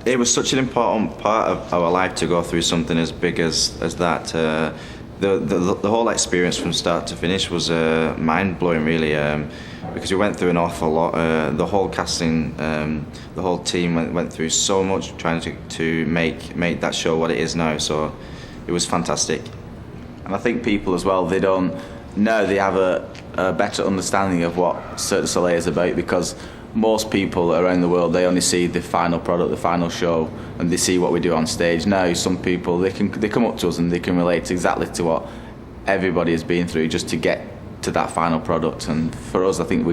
It was such an important part of our life to go through something as big as that. The whole experience from start to finish was mind blowing, really, because we went through an awful lot. The whole casting, the whole team went through so much trying to make that show what it is now. So it was fantastic. And I think people as well, they don't know, they have a better understanding of what Cirque du Soleil is about, because most people around the world, they only see the final product, the final show, and they see what we do on stage. Now, some people, they come up to us and they can relate exactly to what everybody has been through just to get to that final product. And for us, I think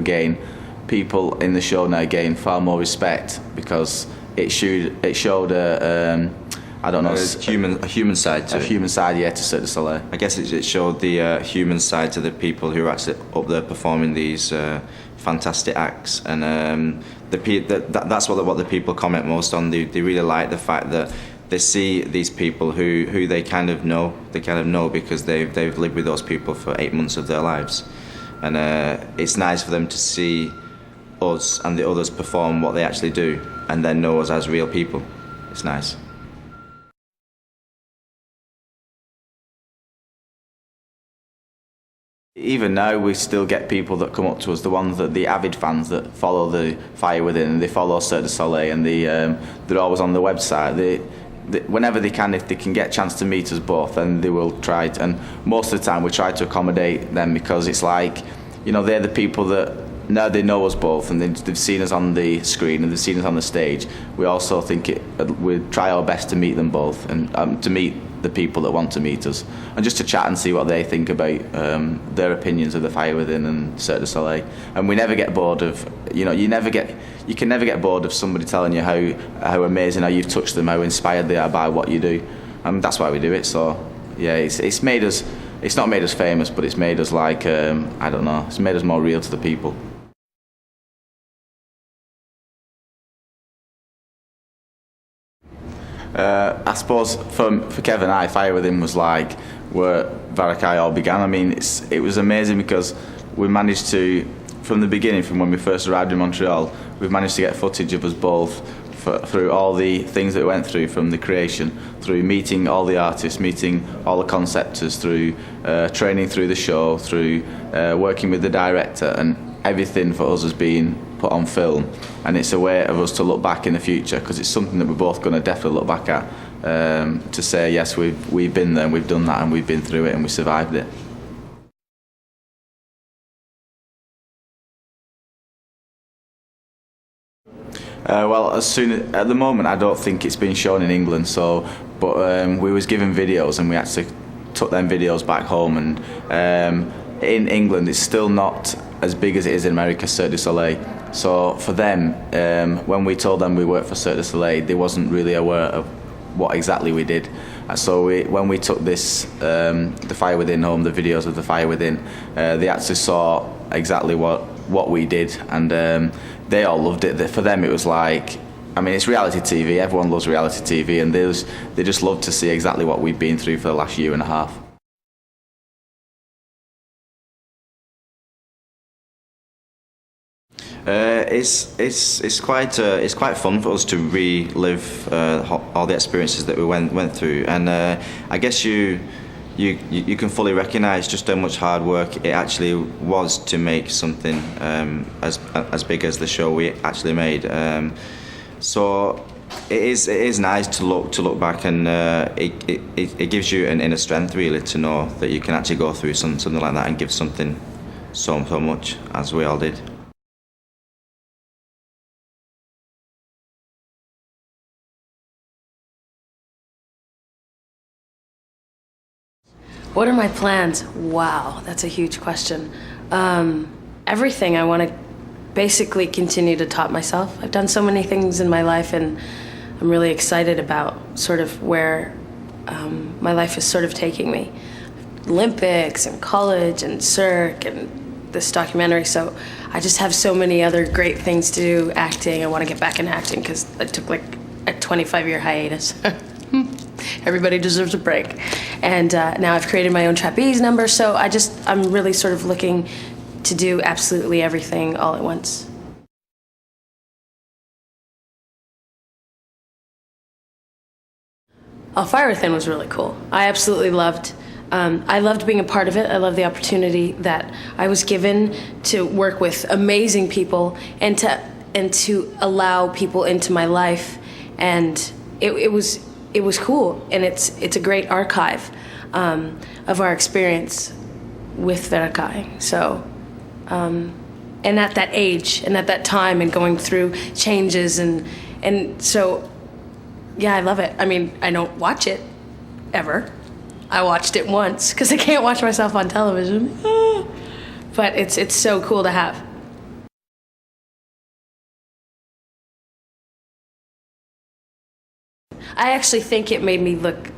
people in the show now gain far more respect, because it showed I don't know, a human side to a human side, yeah, to Cirque du Soleil. I guess it showed the human side to the people who are actually up there performing these fantastic acts, and that's what the people comment most on. They really like the fact that they see these people who they kind of know because they've lived with those people for 8 months of their lives, and it's nice for them to see us and the others perform what they actually do, and then know us as real people. It's nice. Even now, we still get people that come up to us, the avid fans that follow the Fire Within, they follow Cirque du Soleil, and they're always on the website. Whenever they can, if they can get a chance to meet us both, then they will try to, and most of the time we try to accommodate them, because it's like, they're the people that now they know us both, and they've seen us on the screen and they've seen us on the stage. We also think we try our best to meet them both, and to meet the people that want to meet us, and just to chat and see what they think about their opinions of the Fire Within and Cirque du Soleil. And we never get bored of, you can never get bored of somebody telling you how amazing, how you've touched them, how inspired they are by what you do, and that's why we do it. So yeah, it's made us, it's not made us famous, but it's made us like, I don't know, it's made us more real to the people. I suppose for Kev and I, Fire Within was like where Varakai all began. I mean, it was amazing, because we managed to, from the beginning, from when we first arrived in Montreal, we've managed to get footage of us both through all the things that we went through, from the creation, through meeting all the artists, meeting all the conceptors, through training through the show, through working with the director, and everything for us has been put on film. And it's a way of us to look back in the future, because it's something that we're both going to definitely look back at, to say, yes, we've been there and we've done that and we've been through it and we survived it. Well, at the moment, I don't think it's been shown in England. But we was given videos, and we actually took them videos back home. And in England, it's still not as big as it is in America, Cirque du Soleil. So for them, when we told them we worked for Cirque du Soleil, they wasn't really aware of what exactly we did. So when we took this, the Fire Within home, the videos of the Fire Within, they actually saw exactly what we did, and they all loved it. For them, it was like, I mean, it's reality TV. Everyone loves reality TV, and they just love to see exactly what we've been through for the last year and a half. It's quite fun for us to relive all the experiences that we went through, and I guess you can fully recognise just how much hard work it actually was to make something as big as the show we actually made. So it is nice to look back, and it gives you an inner strength, really, to know that you can actually go through something like that and give something so much, as we all did. What are my plans? Wow, that's a huge question. Everything. I want to basically continue to top myself. I've done so many things in my life, and I'm really excited about sort of where my life is sort of taking me. Olympics and college and Cirque and this documentary. So I just have so many other great things to do. Acting. I want to get back in acting, because I took like a 25-year hiatus. Everybody deserves a break. And now I've created my own trapeze number, so I'm really sort of looking to do absolutely everything all at once. Oh, Fire Within was really cool. I absolutely loved. I loved being a part of it. I loved the opportunity that I was given to work with amazing people and to allow people into my life, and it was cool. And it's a great archive of our experience with Verkai. So, and at that age and at that time and going through changes and so. Yeah, I love it. I mean, I don't watch it ever. I watched it once because I can't watch myself on television. But it's so cool to have. I actually think it made me look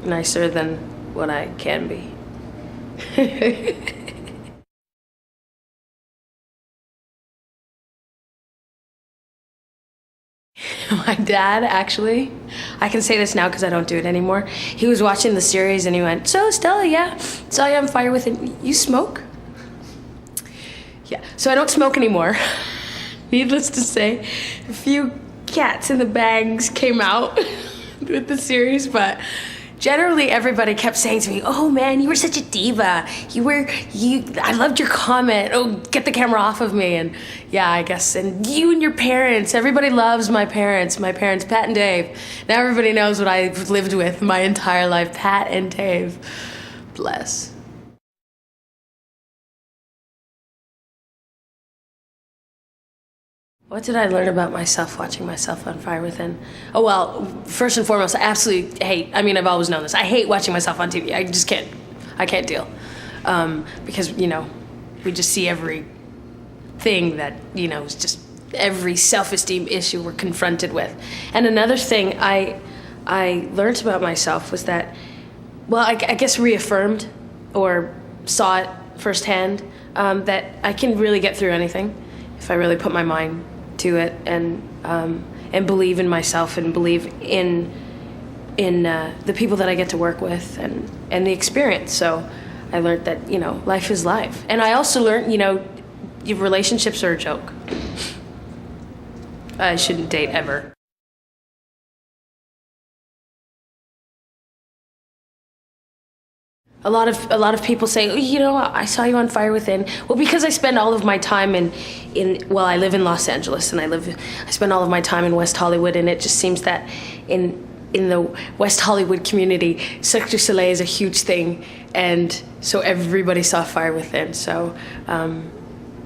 nicer than what I can be. My dad, actually, I can say this now because I don't do it anymore. He was watching the series and he went, "So Stella, yeah, saw you on Fire Within. You smoke?" Yeah, so I don't smoke anymore. Needless to say, a few cats in the bags came out with the series, but generally everybody kept saying to me, "Oh man, you were such a diva. I loved your comment. Oh, get the camera off of me." And yeah, I guess, and you and your parents, everybody loves my parents, Pat and Dave. Now everybody knows what I've lived with my entire life, Pat and Dave. Bless. What did I learn about myself watching myself on Fire Within? Oh, well, first and foremost, I absolutely hate, I mean, I've always known this. I hate watching myself on TV. I just can't. I can't deal. Because, you know, we just see everything that, you know, is just every self-esteem issue we're confronted with. And another thing I learned about myself was that, well, I guess reaffirmed or saw it firsthand, that I can really get through anything if I really put my mind to it and believe in myself and believe in the people that I get to work with and the experience. So I learned that, you know, life is life. And I also learned, you know, your relationships are a joke. I shouldn't date ever. A lot of people say, "Oh, you know, I saw you on Fire Within." Well, because I spend all of my time well, I live in Los Angeles and I spend all of my time in West Hollywood, and it just seems that in the West Hollywood community, Cirque du Soleil is a huge thing, and so everybody saw Fire Within. So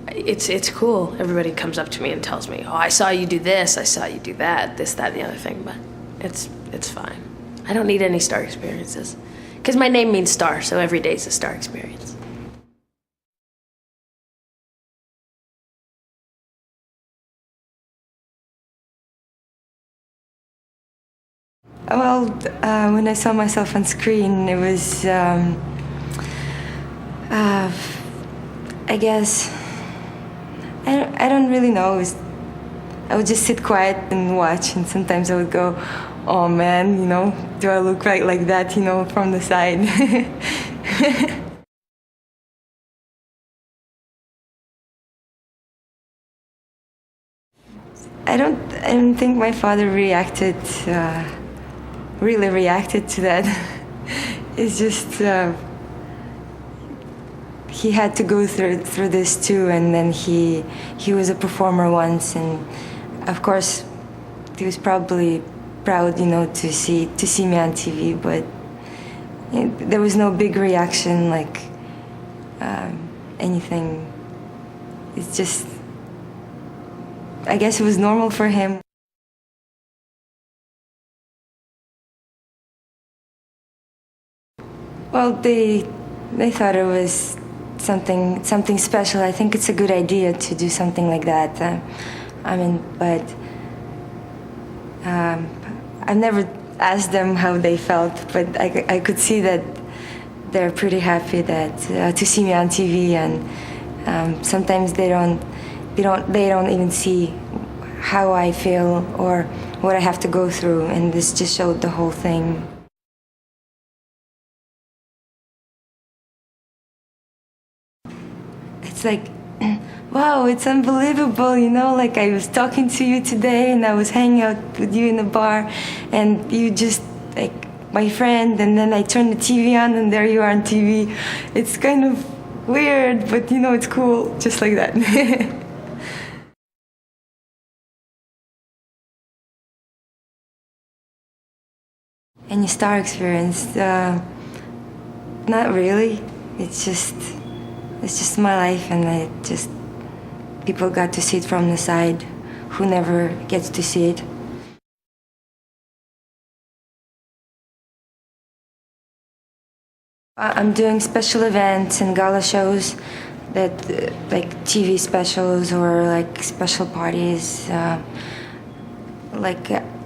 it's cool. Everybody comes up to me and tells me, "Oh, I saw you do this, I saw you do that, this, that, and the other thing," but it's fine. I don't need any star experiences. Because my name means star, so every day is a star experience. Well, when I saw myself on screen, it was, I guess, I don't really know. I would just sit quiet and watch, and sometimes I would go, "Oh man, you know, do I look like that, you know, from the side?" I don't think my father really reacted to that. It's just he had to go through this too, and then he was a performer once, and of course he was probably proud, you know, to see me on TV, but there was no big reaction, like anything. It's just, I guess it was normal for him. Well, they thought it was something special. I think it's a good idea to do something like that. I mean, but I've never asked them how they felt, but I could see that they're pretty happy that to see me on TV, and sometimes they don't even see how I feel or what I have to go through, and this just showed the whole thing. It's like, wow, it's unbelievable, you know, like I was talking to you today and I was hanging out with you in the bar, and you just like my friend, and then I turn the TV on and there you are on TV. It's kind of weird, but you know, it's cool, just like that. Any star experience? Not really. It's just my life, and people got to see it from the side who never gets to see it. I'm doing special events and gala shows that like TV specials or like special parties.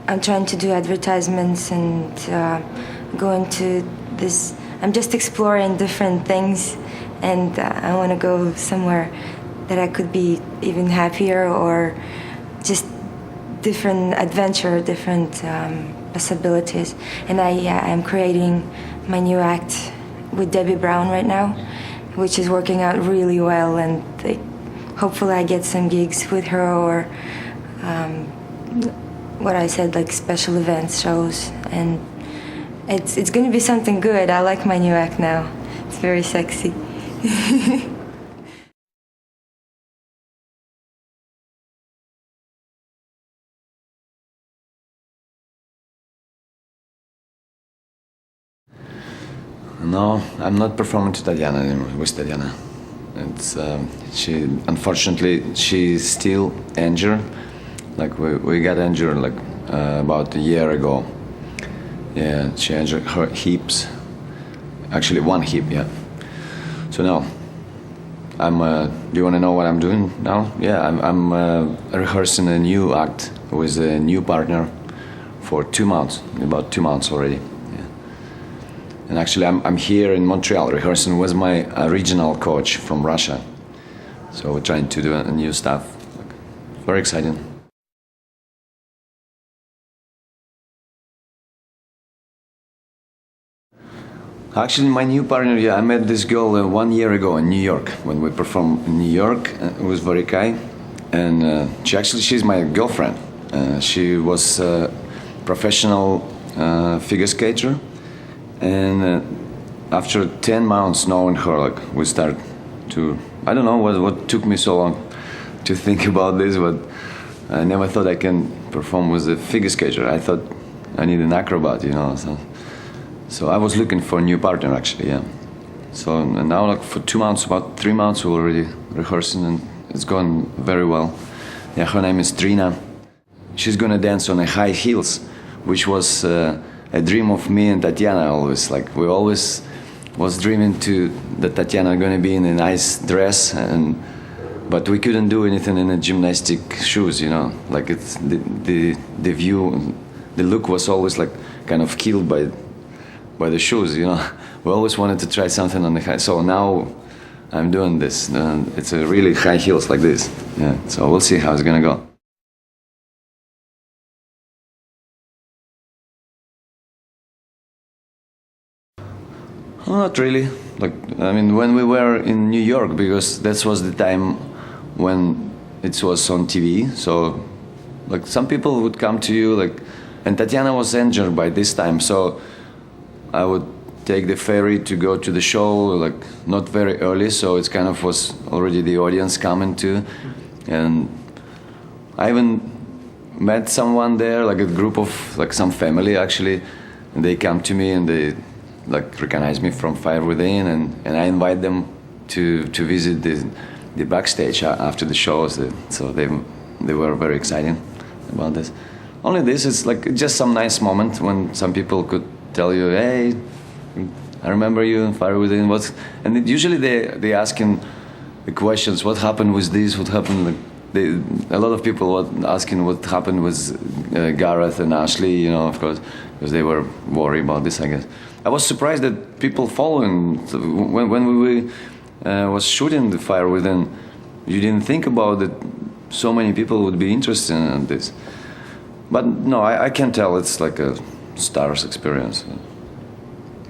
I'm trying to do advertisements and go into this. I'm just exploring different things, and I want to go somewhere that I could be even happier, or just different adventure, different possibilities. And I'm creating my new act with Debbie Brown right now, which is working out really well, and hopefully I get some gigs with her, or what I said, like special events, shows, and it's going to be something good. I like my new act now. It's very sexy. No, I'm not performing to Tatiana anymore, with Tatiana. It's unfortunately, she's still injured. Like we got injured like about a year ago. Yeah, she injured her hips. Actually, one hip, yeah. So now, do you want to know what I'm doing now? Yeah, I'm rehearsing a new act with a new partner for 2 months, about 2 months already. Yeah. And actually, I'm here in Montreal rehearsing with my original coach from Russia. So we're trying to do a new stuff. Very exciting. Actually, my new partner, yeah, I met this girl 1 year ago in New York when we performed in New York. It was very kind, and she's my girlfriend. She was a professional figure skater, and after 10 months knowing her, like we start to, I don't know what took me so long to think about this, but I never thought I can perform with a figure skater. I thought I need an acrobat, you know. So I was looking for a new partner, actually, yeah. So now, like for 2 months, about 3 months, we're already rehearsing, and it's going very well. Yeah, her name is Trina. She's gonna dance on high heels, which was a dream of me and Tatiana always. Like we always was dreaming that Tatiana gonna be in a nice dress, but we couldn't do anything in a gymnastic shoes, you know. Like it's the view, the look was always like kind of killed by the shoes, you know. We always wanted to try something on the high. So now I'm doing this. It's a really high heels like this. Yeah. So we'll see how it's gonna go. Not really. Like I mean, when we were in New York, because that was the time when it was on TV. So like some people would come to you, like, and Tatiana was injured by this time, so I would take the ferry to go to the show, like not very early, so it's kind of was already the audience coming to, and I even met someone there, like a group of like some family actually, and they come to me and they like recognize me from Fire Within, and I invite them to visit the backstage after the shows, so they were very excited about this. Only this is like just some nice moment when some people could tell you, hey, I remember you in Fire Within. And usually they asking the questions, what happened with this, what happened, like, a lot of people were asking what happened with Gareth and Ashley, you know, of course, because they were worried about this, I guess. I was surprised that people following, when we was shooting the Fire Within, you didn't think about that so many people would be interested in this. But no, I can tell it's like a Star's experience.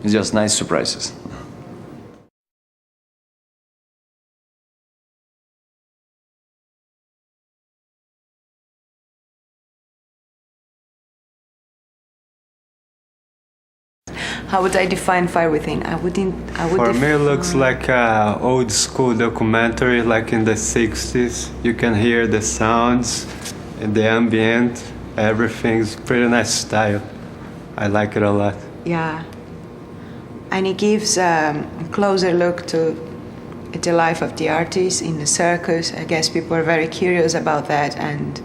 It's just nice surprises. how would I define Fire Within? I would For me, it looks like a old school documentary, like in the 60s. You can hear the sounds and the ambient. Everything's pretty nice style. I like it a lot. Yeah. And it gives a closer look to the life of the artist in the circus. I guess people are very curious about that, and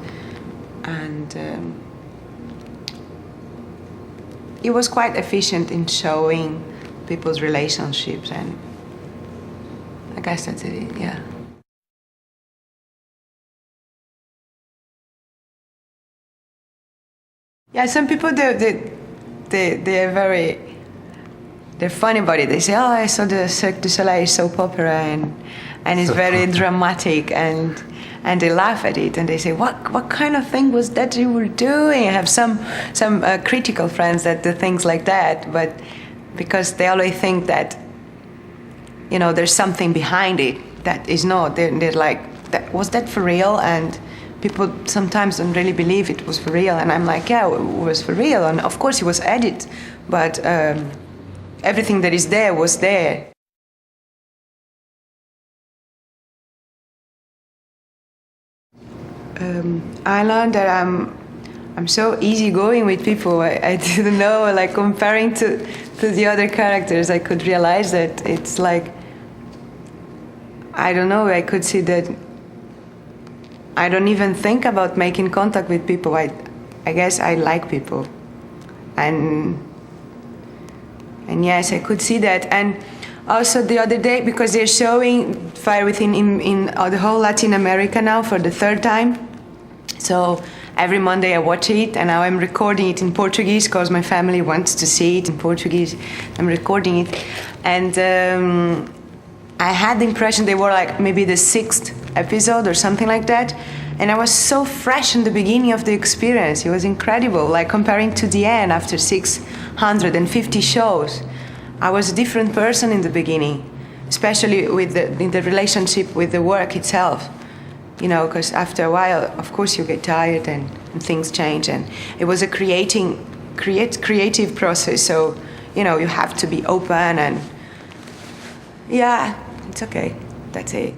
it was quite efficient in showing people's relationships, and I guess that's it. Yeah. Yeah. Some people they're very. They're funny about it. They say, "Oh, I saw the Cirque du Soleil soap opera, and it's very dramatic," and they laugh at it, and they say, "What kind of thing was that you were doing?" I have some critical friends that do things like that, but because they always think that, you know, there's something behind it that is not. They're like, "Was that for real?" And people sometimes don't really believe it was for real, and I'm like, "Yeah, it was for real, and of course it was edited, but." Everything that is there was there. I learned that I'm so easygoing with people. I didn't know, like comparing to the other characters, I could realize that it's like, I don't know, I could see that I don't even think about making contact with people. I guess I like people. And yes, I could see that. And also the other day, because they're showing Fire Within in the whole Latin America now for the third time. So every Monday I watch it, and now I'm recording it in Portuguese because my family wants to see it in Portuguese. I'm recording it. And I had the impression they were like maybe the 6th episode or something like that. And I was so fresh in the beginning of the experience. It was incredible, like comparing to the end after 650 shows. I was a different person in the beginning, especially in the relationship with the work itself. You know, because after a while, of course, you get tired and things change. And it was a creative process. So, you know, you have to be open and, yeah, it's okay. That's it.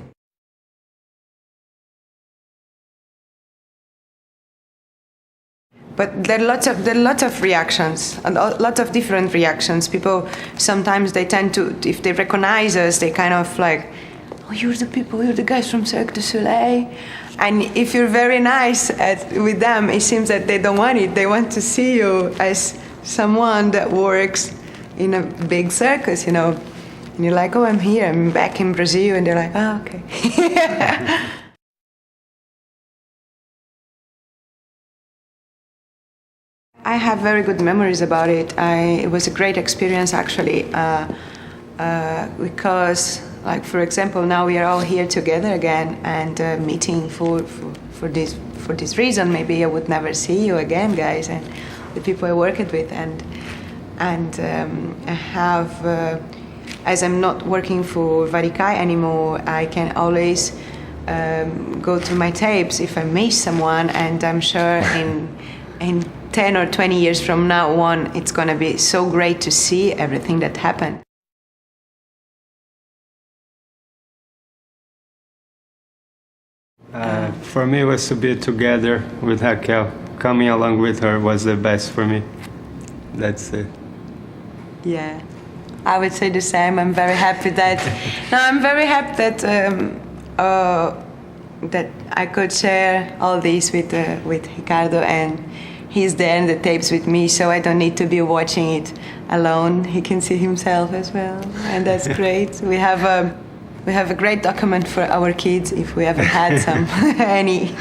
But there are lots of reactions, and lots of different reactions. People sometimes they tend to, if they recognize us, they kind of like, "Oh, you're the guys from Cirque du Soleil." And if you're very nice with them, it seems that they don't want it. They want to see you as someone that works in a big circus, you know. And you're like, "Oh, I'm here. I'm back in Brazil," and they're like, "Oh, okay." I have very good memories about it. It was a great experience, actually, because, like, for example, now we are all here together again and meeting for this reason. Maybe I would never see you again, guys, and the people I worked with, and I have, as I'm not working for Varikai anymore, I can always go to my tapes if I miss someone, and I'm sure in 10 or 20 years from now on, it's going to be so great to see everything that happened. For me, it was to be together with Raquel. Coming along with her was the best for me. That's it. Yeah, I would say the same. I'm very happy that that I could share all this with Ricardo, and he's there in the tapes with me, so I don't need to be watching it alone. He can see himself as well, and that's great. We have a great document for our kids if we ever had some any.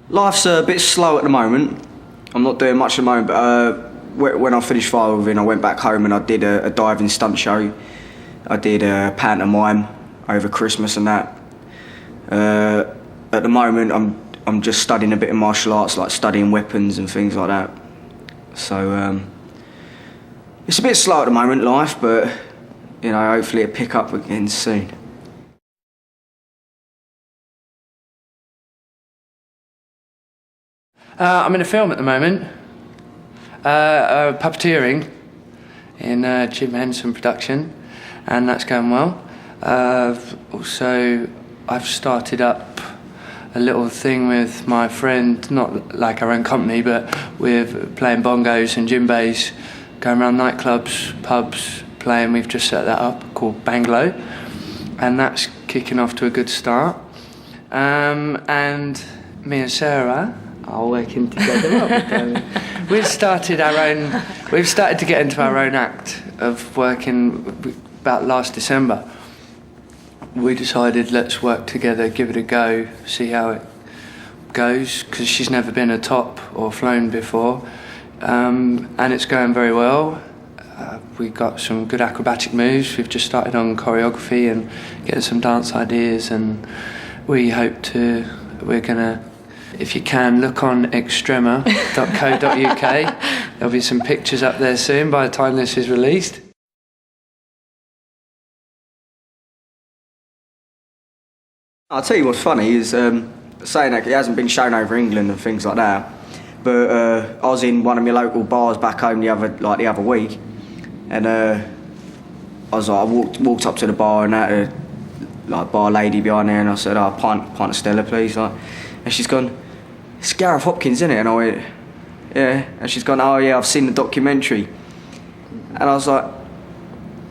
Life's a bit slow at the moment. I'm not doing much at the moment, but when I finished Fire Within, I went back home and I did a diving stunt show. I did a pantomime over Christmas and that. At the moment, I'm just studying a bit of martial arts, like studying weapons and things like that. So it's a bit slow at the moment, life, but you know, hopefully it'll pick up again soon. I'm in a film at the moment, puppeteering in Jim Henson production, and that's going well. Also, I've started up a little thing with my friend, not like our own company, but we're playing bongos and djembes, going around nightclubs, pubs, playing. We've just set that up, called Banglo, and that's kicking off to a good start. And me and Sarah are working together. We've started to get into our own act of working. About last December, we decided let's work together, give it a go, see how it goes, because she's never been a top or flown before, and it's going very well. We got some good acrobatic moves. We've just started on choreography and getting some dance ideas, and we're gonna, if you can, look on extrema.co.uk. There'll be some pictures up there soon by the time this is released. I'll tell you what's funny is saying that it hasn't been shown over England and things like that, but I was in one of my local bars back home the other week, and I walked up to the bar and that bar lady behind there, and I said, "Oh, pint of Stella, please." Like, and she's gone, "It's Gareth Hopkins, isn't it?" And I went, "Yeah." And she's gone, "Oh yeah, I've seen the documentary." And I was like,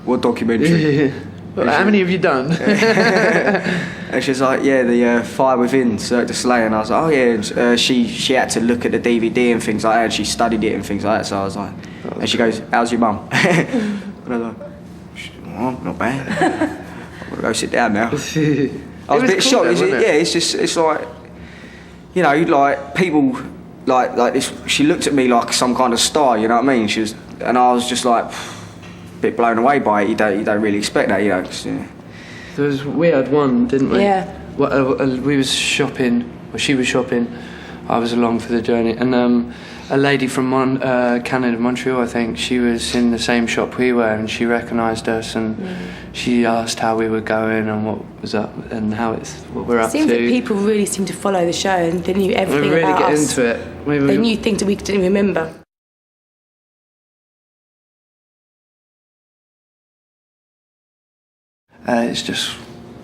"What documentary?" Well, how many have you done? And she's like, "Yeah, the Fire Within, Cirque du Soleil." And I was like, "Oh yeah." And, she had to look at the DVD and things like that, and she studied it and things like that. So I was like, and she goes, "How's your mum?" And I was like, "Oh, not bad. I'm gonna go sit down now." I was a bit shocked. It's like, you know, like people like this. She looked at me like some kind of star. You know what I mean? And I was just like, a bit blown away by it. You don't really expect that, you know. We had one, didn't we? Yeah. We was shopping, or she was shopping. I was along for the journey, and a lady from Canada, Montreal, I think, she was in the same shop we were, and she recognised us, and she asked how we were going and what was up and what we're up to. It seems like people really seem to follow the show, and they knew everything really about get us. into it. They knew things that we didn't remember. It's just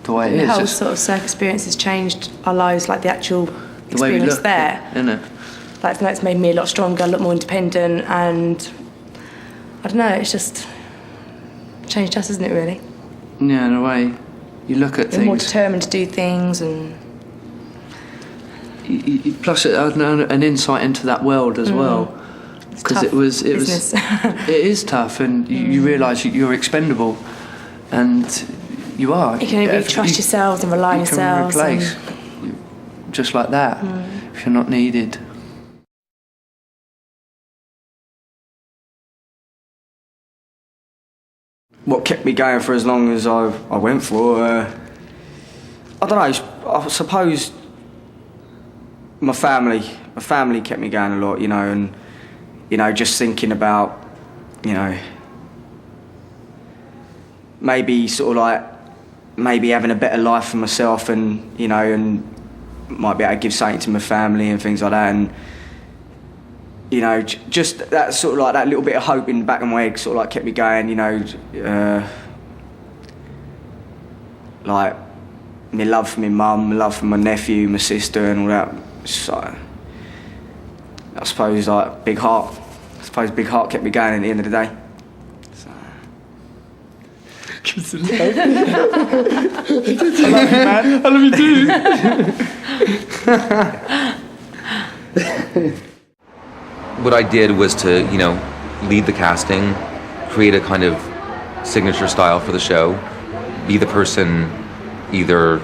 the way it is. The whole sort of Cirque experience has changed our lives, like the actual The way we experience look, there. isn't it? Like, I think it's made me a lot stronger, a lot more independent, and I don't know, it's just changed us, isn't it, really? Yeah, in a way. You look at We're more things. determined to do things, and Plus, an insight into that world as well. Because it was business. it is tough, and you realise you're expendable, and you are. You can only trust yourselves and rely on yourselves. You can replace just like that if you're not needed. What kept me going for as long as I went for, I don't know, I suppose my family kept me going a lot, you know, and, you know, just thinking about, you know, maybe sort of like, maybe having a better life for myself, and, you know, and might be able to give something to my family and things like that, and, you know, just that sort of like that little bit of hope in the back of my head sort of like kept me going, you know, like my love for my mum, my love for my nephew, my sister and all that. So, I suppose like big heart. I suppose big heart kept me going at the end of the day. So. I love you, man. I love you too. What I did was to, you know, lead the casting, create a kind of signature style for the show, be the person either,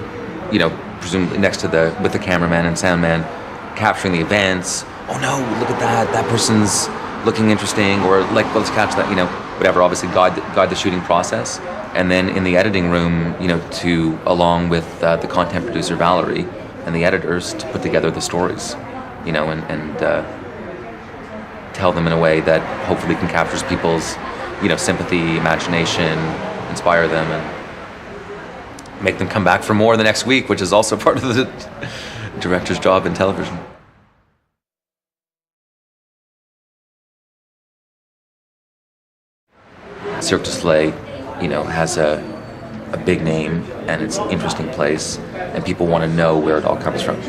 you know, presumably next to with the cameraman and soundman, capturing the events. Oh no, look at that person's looking interesting, or like, let's catch that, you know, whatever, obviously guide the shooting process. And then in the editing room, you know, along with the content producer Valerie and the editors, to put together the stories, you know, and tell them in a way that hopefully can capture people's, you know, sympathy, imagination, inspire them and make them come back for more the next week, which is also part of the director's job in television. Cirque du Soleil, has a big name and it's an interesting place, and people want to know where it all comes from.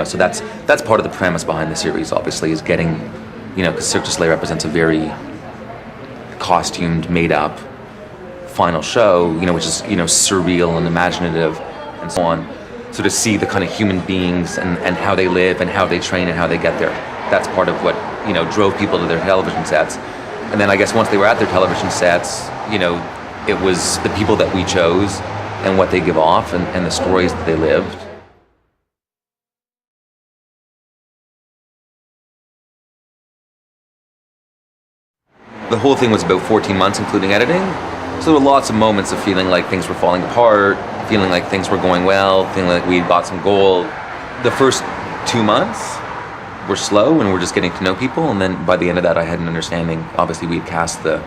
So that's part of the premise behind the series. Obviously, is getting, because Cirque du Soleil represents a very costumed, made-up final show, which is surreal and imaginative and so on. So to see the kind of human beings and how they live and how they train and how they get there, that's part of what drove people to their television sets. And then I guess once they were at their television sets, it was the people that we chose and what they give off and the stories that they lived. The whole thing was about 14 months, including editing. So there were lots of moments of feeling like things were falling apart, feeling like things were going well, feeling like we got some gold. The first 2 months were slow and we're just getting to know people, and then by the end of that I had an understanding. Obviously we had cast the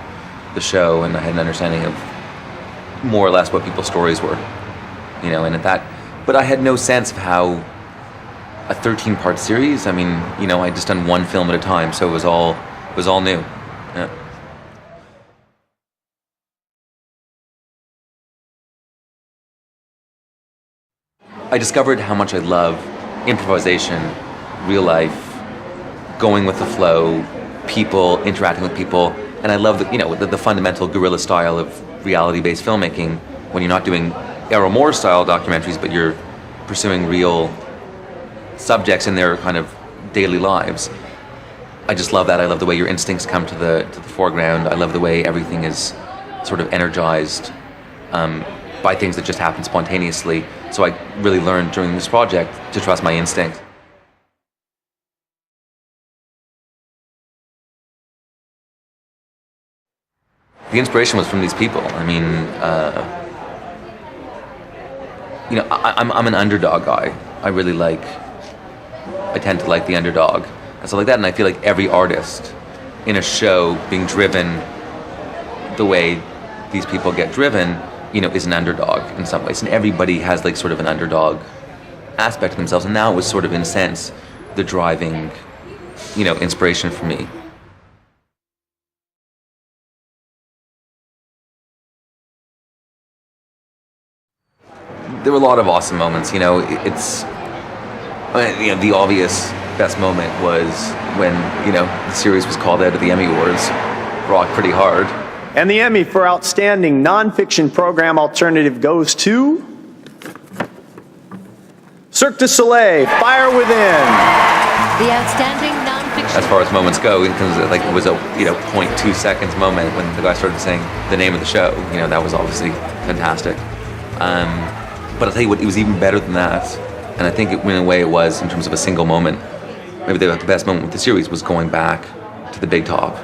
show and I had an understanding of more or less what people's stories were, and at that, but I had no sense of how a 13-part series, I just done one film at a time, so it was all new. Yeah. I discovered how much I love improvisation, real life, going with the flow, people, interacting with people, and I love the fundamental guerrilla style of reality-based filmmaking when you're not doing Errol Moore style documentaries, but you're pursuing real subjects in their kind of daily lives. I just love that. I love the way your instincts come to the foreground. I love the way everything is sort of energized by things that just happen spontaneously. So I really learned during this project to trust my instinct. The inspiration was from these people. I'm an underdog guy. I tend to like the underdog and stuff like that, and I feel like every artist in a show being driven the way these people get driven, is an underdog in some ways, and everybody has sort of an underdog aspect of themselves, and now it was sort of, in a sense, the driving, inspiration for me. There were a lot of awesome moments. The obvious best moment was when, the series was called out at the Emmy Awards, rocked pretty hard. And the Emmy for Outstanding Nonfiction Program Alternative goes to Cirque du Soleil, Fire Within. The Outstanding Nonfiction. As far as moments go, because it was a 0.2 seconds moment when the guy started saying the name of the show. That was obviously fantastic. But I'll tell you what, it was even better than that. And I think in a way it was, in terms of a single moment, maybe the best moment with the series was going back to the big top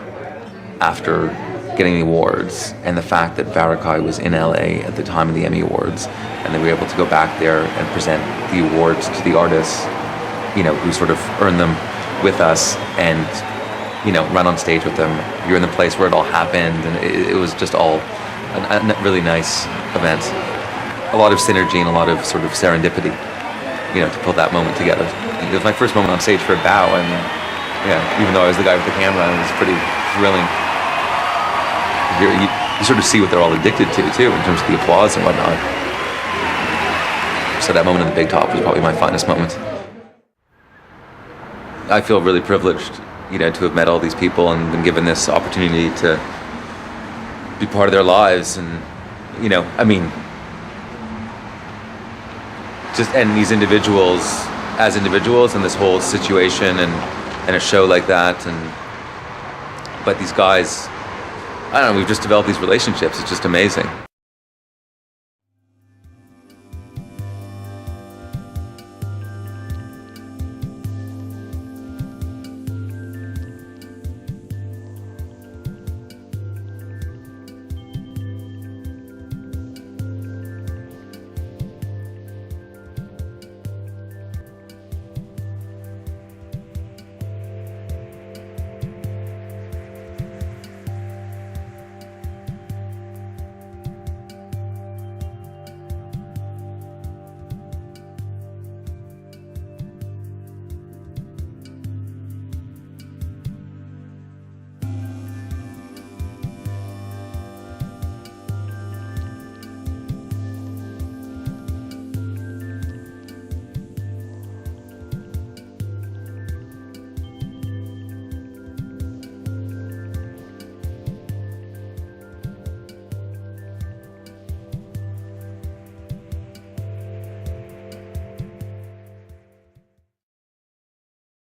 after getting the awards, and the fact that Barakai was in LA at the time of the Emmy Awards, and then we were able to go back there and present the awards to the artists, who sort of earned them with us, and, run on stage with them. You're in the place where it all happened, and it was just all a really nice event. A lot of synergy and a lot of sort of serendipity, to pull that moment together. It was my first moment on stage for a bow, and even though I was the guy with the camera, it was pretty thrilling. You sort of see what they're all addicted to too, in terms of the applause and whatnot. So that moment on the big top was probably my finest moment. I feel really privileged, to have met all these people and been given this opportunity to be part of their lives, and and these individuals as individuals, and this whole situation and a show like that, but these guys, I don't know, we've just developed these relationships. It's just amazing.